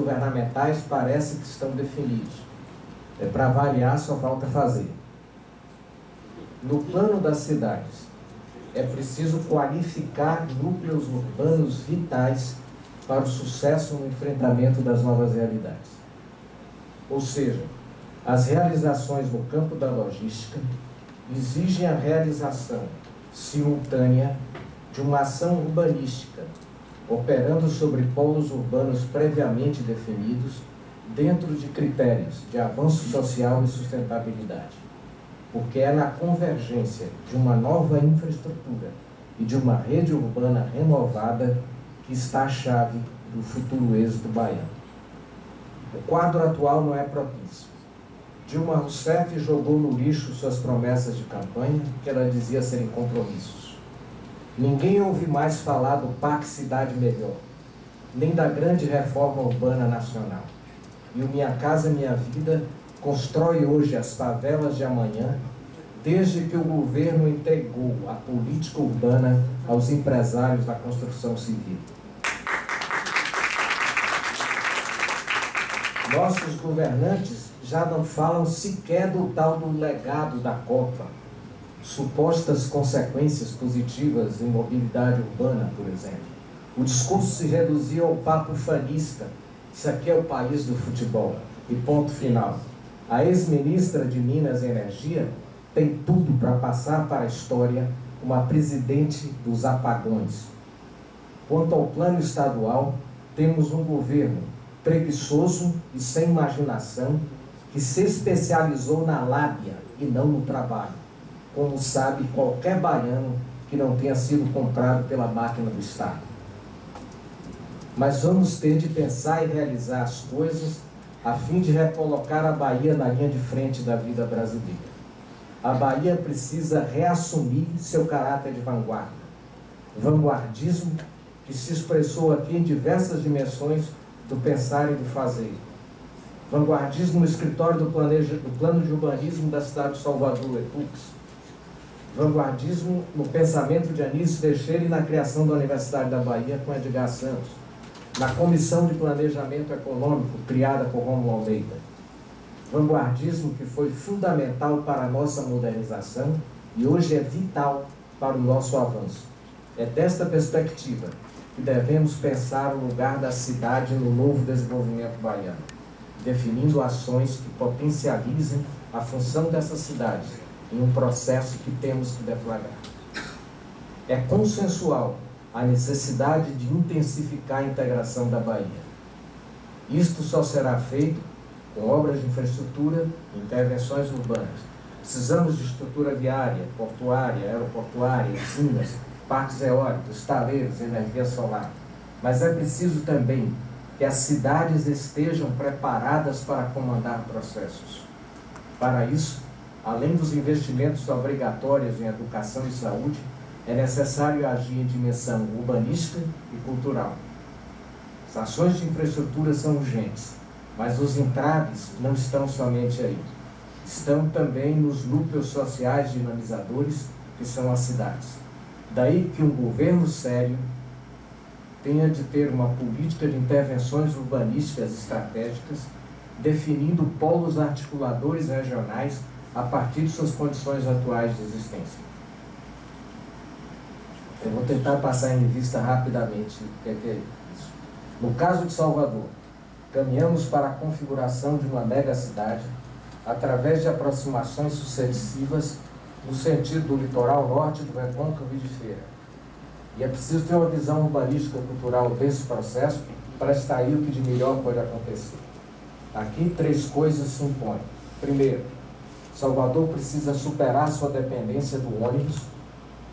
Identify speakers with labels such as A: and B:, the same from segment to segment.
A: governamentais parece que estão definidos. Para avaliar, só falta fazer. No plano das cidades, é preciso qualificar núcleos urbanos vitais para o sucesso no enfrentamento das novas realidades. Ou seja, as realizações no campo da logística exigem a realização simultânea de uma ação urbanística, operando sobre polos urbanos previamente definidos, dentro de critérios de avanço social e sustentabilidade. Porque é na convergência de uma nova infraestrutura e de uma rede urbana renovada que está a chave do futuro êxito baiano. O quadro atual não é propício. Dilma Rousseff jogou no lixo suas promessas de campanha, que ela dizia serem compromissos. Ninguém ouve mais falar do PAC Cidade Melhor, nem da grande reforma urbana nacional. E o Minha Casa Minha Vida constrói hoje as favelas de amanhã, desde que o governo entregou a política urbana aos empresários da construção civil. Nossos governantes já não falam sequer do tal do legado da Copa, supostas consequências positivas em mobilidade urbana, por exemplo. O discurso se reduziu ao papo fanista. Isso aqui é o país do futebol. E ponto final. A ex-ministra de Minas e Energia tem tudo para passar para a história como a presidente dos apagões. Quanto ao plano estadual, temos um governo preguiçoso e sem imaginação, que se especializou na lábia e não no trabalho, como sabe qualquer baiano que não tenha sido comprado pela máquina do Estado. Mas vamos ter de pensar e realizar as coisas a fim de recolocar a Bahia na linha de frente da vida brasileira. A Bahia precisa reassumir seu caráter de vanguarda. Vanguardismo que se expressou aqui em diversas dimensões do pensar e do fazer. Vanguardismo no escritório do Plano de Urbanismo da cidade de Salvador, EPUX. Vanguardismo no pensamento de Anísio Teixeira e na criação da Universidade da Bahia com Edgar Santos. Na Comissão de Planejamento Econômico, criada por Rômulo Almeida. Vanguardismo que foi fundamental para a nossa modernização e hoje é vital para o nosso avanço. É desta perspectiva que devemos pensar o lugar da cidade no novo desenvolvimento baiano, definindo ações que potencializem a função dessas cidades em um processo que temos que deflagrar. É consensual a necessidade de intensificar a integração da Bahia. Isto só será feito com obras de infraestrutura e intervenções urbanas. Precisamos de estrutura viária, portuária, aeroportuária, usinas, parques eólicos, estaleiros, energia solar. Mas é preciso também que as cidades estejam preparadas para comandar processos. Para isso, além dos investimentos obrigatórios em educação e saúde, é necessário agir em dimensão urbanística e cultural. As ações de infraestrutura são urgentes, mas os entraves não estão somente aí. Estão também nos núcleos sociais dinamizadores, que são as cidades. Daí que um governo sério tenha de ter uma política de intervenções urbanísticas estratégicas, definindo polos articuladores regionais a partir de suas condições atuais de existência. Eu vou tentar passar em revista rapidamente o que é isso. No caso de Salvador, caminhamos para a configuração de uma megacidade através de aproximações sucessivas no sentido do litoral norte, do recôncavo e de Feira. E é preciso ter uma visão urbanística e cultural desse processo para extrair o que de melhor pode acontecer. Aqui, 3 coisas se impõem. Primeiro, Salvador precisa superar sua dependência do ônibus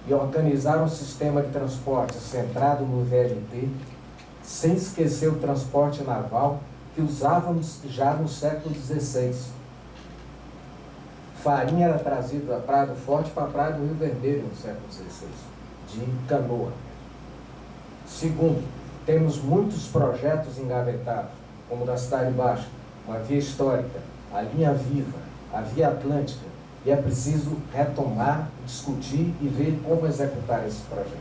A: e organizar um sistema de transporte centrado no VLT, sem esquecer o transporte naval que usávamos já no século XVI. Farinha era trazida da Praia do Forte para a Praia do Rio Vermelho no século XVI, de canoa. Segundo, temos muitos projetos engavetados, como o da Cidade Baixa, uma via histórica, a linha viva, a via atlântica, e é preciso retomar, discutir e ver como executar esses projetos.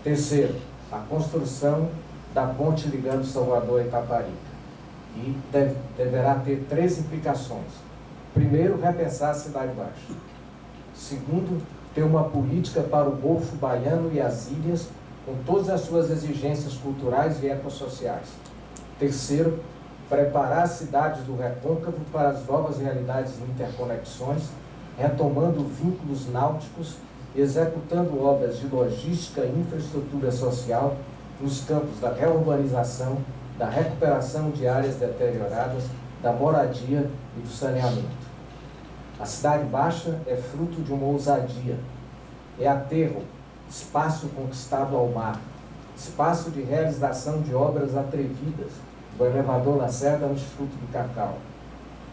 A: Terceiro, a construção da ponte ligando Salvador a Itaparica. que deverá ter 3 implicações. Primeiro, repensar a Cidade Baixa. Segundo, ter uma política para o Golfo Baiano e as ilhas, com todas as suas exigências culturais e ecossociais. Terceiro, preparar as cidades do Recôncavo para as novas realidades e interconexões, retomando vínculos náuticos e executando obras de logística e infraestrutura social nos campos da reurbanização, da recuperação de áreas deterioradas, da moradia e do saneamento. A Cidade Baixa é fruto de uma ousadia, é aterro, espaço conquistado ao mar, espaço de realização de obras atrevidas, do elevador Lacerda no Instituto do Cacau.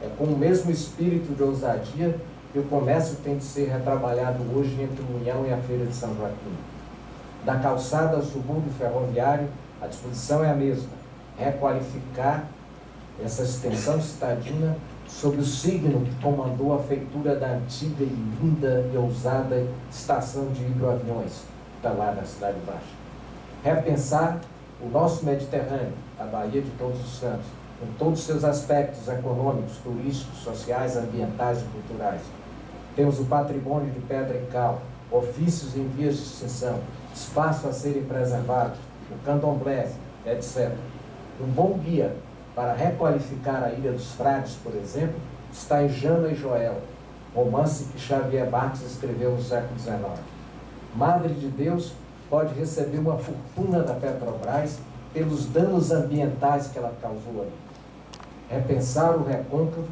A: É com o mesmo espírito de ousadia que o comércio tem de ser retrabalhado hoje entre o União e a Feira de São Joaquim. Da calçada ao subúrbio ferroviário, a disposição é a mesma: requalificar essa extensão citadina sob o signo que comandou a feitura da antiga e linda e ousada estação de hidroaviões, que está lá na Cidade Baixa. Repensar o nosso Mediterrâneo, a Baía de Todos os Santos, com todos os seus aspectos econômicos, turísticos, sociais, ambientais e culturais. Temos o patrimônio de pedra e cal, ofícios em vias de extinção, espaço a serem preservados, o candomblé, etc. Um bom guia para requalificar a Ilha dos Frades, por exemplo, está em Jana e Joel, romance que Xavier Marques escreveu no século XIX. Madre de Deus pode receber uma fortuna da Petrobras pelos danos ambientais que ela causou ali. Repensar o Recôncavo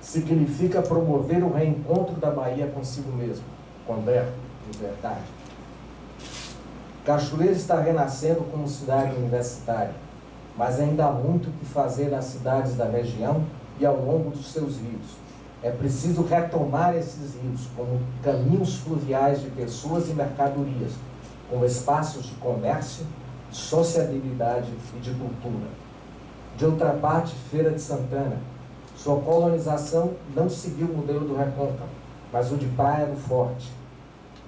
A: significa promover o reencontro da Bahia consigo mesmo, quando é de verdade. Cachoeira está renascendo como cidade universitária, mas ainda há muito o que fazer nas cidades da região e ao longo dos seus rios. É preciso retomar esses rios como caminhos fluviais de pessoas e mercadorias, como espaços de comércio, de sociabilidade e de cultura. De outra parte, Feira de Santana. Sua colonização não seguiu o modelo do Recôncavo, mas o de Praia do Forte,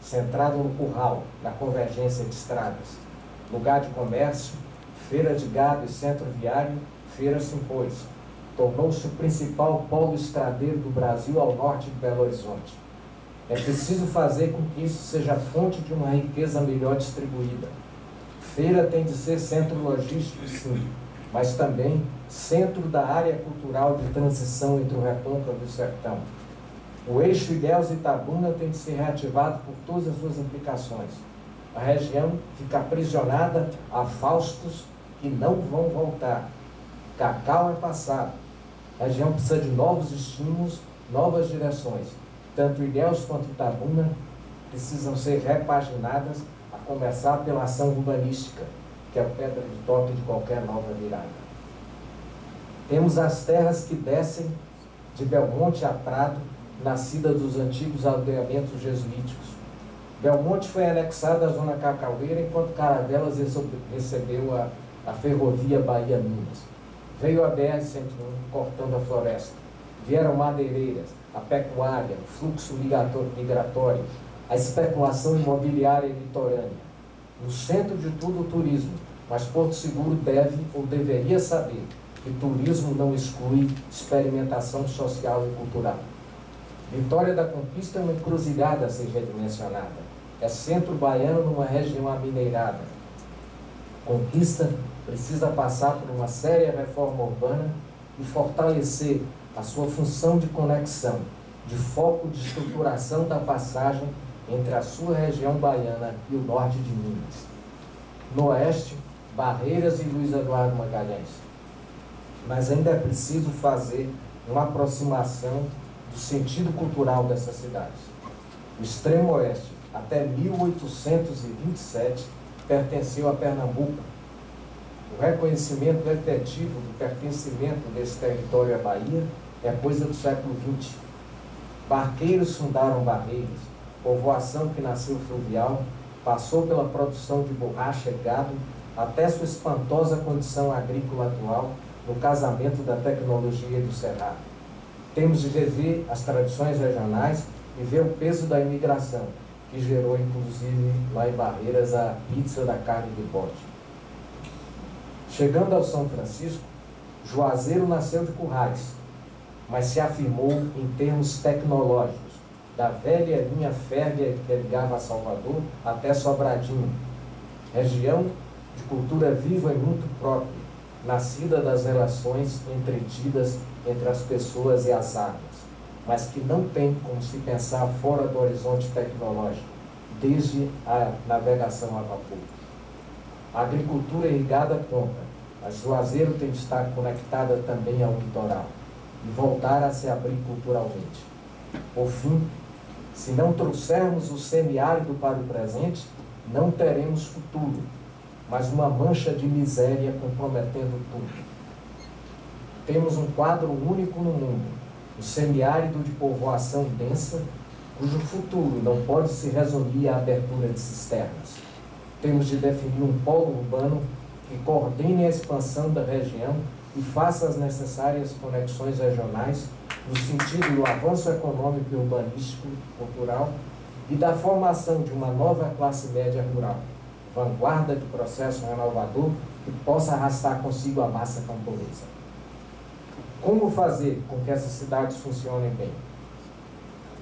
A: centrado no curral, na convergência de estradas. Lugar de comércio, feira de gado e centro viário, Feira se impôs. Tornou-se o principal polo estradeiro do Brasil ao norte de Belo Horizonte. É preciso fazer com que isso seja fonte de uma riqueza melhor distribuída. Feira tem de ser centro logístico, sim, mas também centro da área cultural de transição entre o Recôncavo e o Sertão. O eixo Ilhéus-Itabuna tem de ser reativado por todas as suas implicações. A região fica aprisionada a faustos que não vão voltar. Cacau é passado. A região precisa de novos estímulos, novas direções. Tanto Ilhéus quanto Itabuna precisam ser repaginadas, a começar pela ação urbanística, que é a pedra de toque de qualquer nova virada. Temos as terras que descem de Belmonte a Prado, nascida dos antigos aldeamentos jesuíticos. Belmonte foi anexada à zona cacaueira, enquanto Caravelas recebeu a ferrovia Bahia-Minas. Veio a BR-101 cortando a floresta. Vieram madeireiras, a pecuária, o fluxo migratório, a especulação imobiliária litorânea. No centro de tudo, o turismo, mas Porto Seguro deve ou deveria saber que turismo não exclui experimentação social e cultural. Vitória da Conquista é uma encruzilhada a ser redimensionada. É centro baiano numa região amineirada. Conquista precisa passar por uma séria reforma urbana e fortalecer a sua função de conexão, de foco de estruturação da passagem entre a sua região baiana e o norte de Minas. No oeste, Barreiras e Luiz Eduardo Magalhães. Mas ainda é preciso fazer uma aproximação do sentido cultural dessas cidades. O extremo oeste, até 1827, pertenceu a Pernambuco. O reconhecimento efetivo do pertencimento desse território à Bahia é coisa do século XX. Barqueiros fundaram Barreiras, povoação que nasceu fluvial, passou pela produção de borracha e gado, até sua espantosa condição agrícola atual, no casamento da tecnologia e do cerrado. Temos de rever as tradições regionais e ver o peso da imigração, que gerou, inclusive, lá em Barreiras, a pizza da carne de bode. Chegando ao São Francisco, Juazeiro nasceu de Currais, mas se afirmou em termos tecnológicos, da velha linha férrea que ligava a Salvador até Sobradinho, região de cultura viva e muito própria, nascida das relações entretidas entre as pessoas e as águas, mas que não tem como se pensar fora do horizonte tecnológico, desde a navegação a vapor. A agricultura irrigada conta, mas Juazeiro tem de estar conectada também ao litoral e voltar a se abrir culturalmente. Por fim, se não trouxermos o semiárido para o presente, não teremos futuro, mas uma mancha de miséria comprometendo tudo. Temos um quadro único no mundo, o semiárido de povoação densa, cujo futuro não pode se resumir à abertura de cisternas. Temos de definir um polo urbano que coordene a expansão da região e faça as necessárias conexões regionais no sentido do avanço econômico e urbanístico, cultural e da formação de uma nova classe média rural, vanguarda de processo renovador que possa arrastar consigo a massa camponesa. Como fazer com que essas cidades funcionem bem?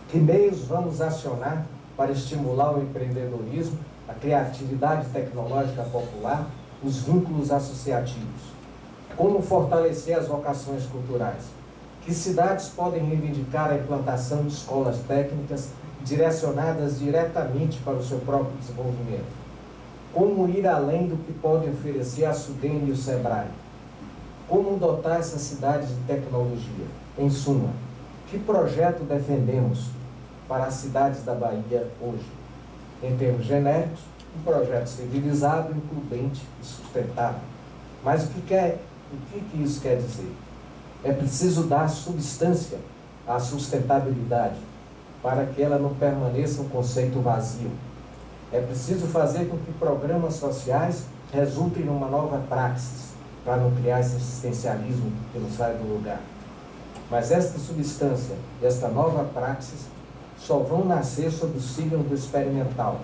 A: Que meios vamos acionar para estimular o empreendedorismo, a criatividade tecnológica popular, os vínculos associativos? Como fortalecer as vocações culturais? Que cidades podem reivindicar a implantação de escolas técnicas direcionadas diretamente para o seu próprio desenvolvimento? Como ir além do que podem oferecer a SUDENE e o SEBRAE? Como dotar essas cidades de tecnologia? Em suma, que projeto defendemos para as cidades da Bahia hoje? Em termos genéricos, um projeto civilizado, includente e sustentável. Mas o que isso quer dizer? É preciso dar substância à sustentabilidade para que ela não permaneça um conceito vazio. É preciso fazer com que programas sociais resultem numa nova praxis, para não criar esse existencialismo que não sai do lugar. Mas esta substância, esta nova praxis, só vão nascer sob o signo do experimental,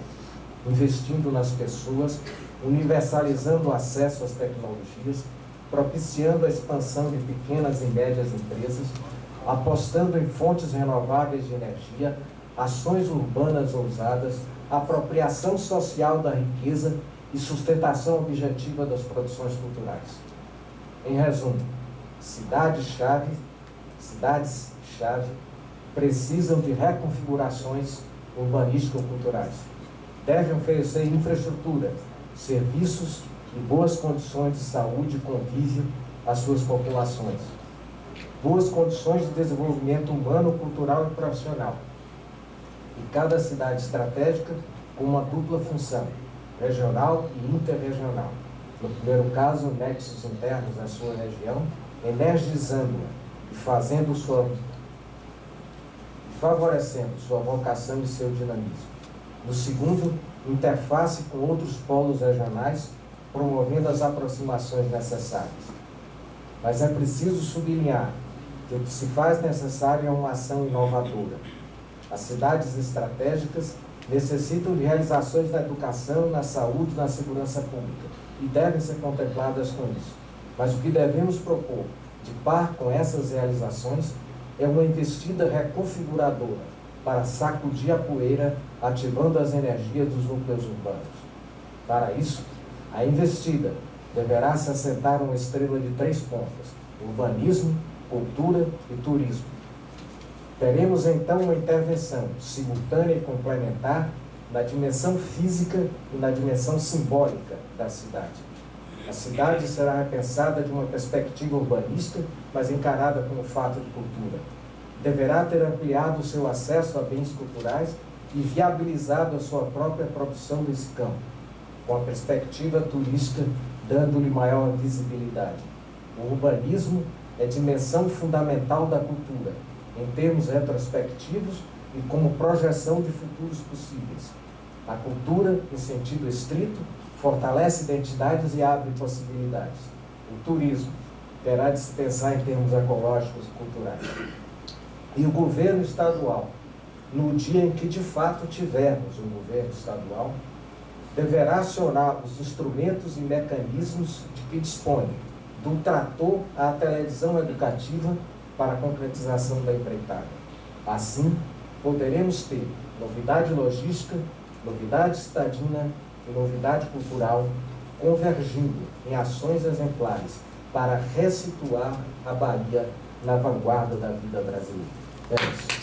A: investindo nas pessoas, universalizando o acesso às tecnologias, propiciando a expansão de pequenas e médias empresas, apostando em fontes renováveis de energia, ações urbanas ousadas, apropriação social da riqueza e sustentação objetiva das produções culturais. Em resumo, cidades-chave precisam de reconfigurações urbanístico-culturais. Devem oferecer infraestrutura, serviços e boas condições de saúde e convívio às suas populações. Boas condições de desenvolvimento humano, cultural e profissional. E cada cidade estratégica com uma dupla função, regional e interregional. No primeiro caso, nexos internos à sua região, energizando-a e favorecendo sua vocação e seu dinamismo. No segundo, interface com outros polos regionais, promovendo as aproximações necessárias. Mas é preciso sublinhar que o que se faz necessário é uma ação inovadora. As cidades estratégicas necessitam de realizações na educação, na saúde, na segurança pública, e devem ser contempladas com isso. Mas o que devemos propor, de par com essas realizações, é uma investida reconfiguradora para sacudir a poeira, ativando as energias dos núcleos urbanos. Para isso, a investida deverá se assentar uma estrela de 3 pontas: urbanismo, cultura e turismo. Teremos então uma intervenção simultânea e complementar na dimensão física e na dimensão simbólica da cidade. A cidade será repensada de uma perspectiva urbanista, mas encarada como fato de cultura. Deverá ter ampliado o seu acesso a bens culturais e viabilizado a sua própria produção nesse campo, com a perspectiva turística dando-lhe maior visibilidade. O urbanismo é dimensão fundamental da cultura, em termos retrospectivos e como projeção de futuros possíveis. A cultura, em sentido estrito, fortalece identidades e abre possibilidades. O turismo terá de se pensar em termos ecológicos e culturais. E o governo estadual, no dia em que de fato tivermos um governo estadual, deverá acionar os instrumentos e mecanismos de que dispõe, do trator à televisão educativa para a concretização da empreitada. Assim, poderemos ter novidade logística, novidade citadina e novidade cultural convergindo em ações exemplares para ressituar a Bahia na vanguarda da vida brasileira. É isso.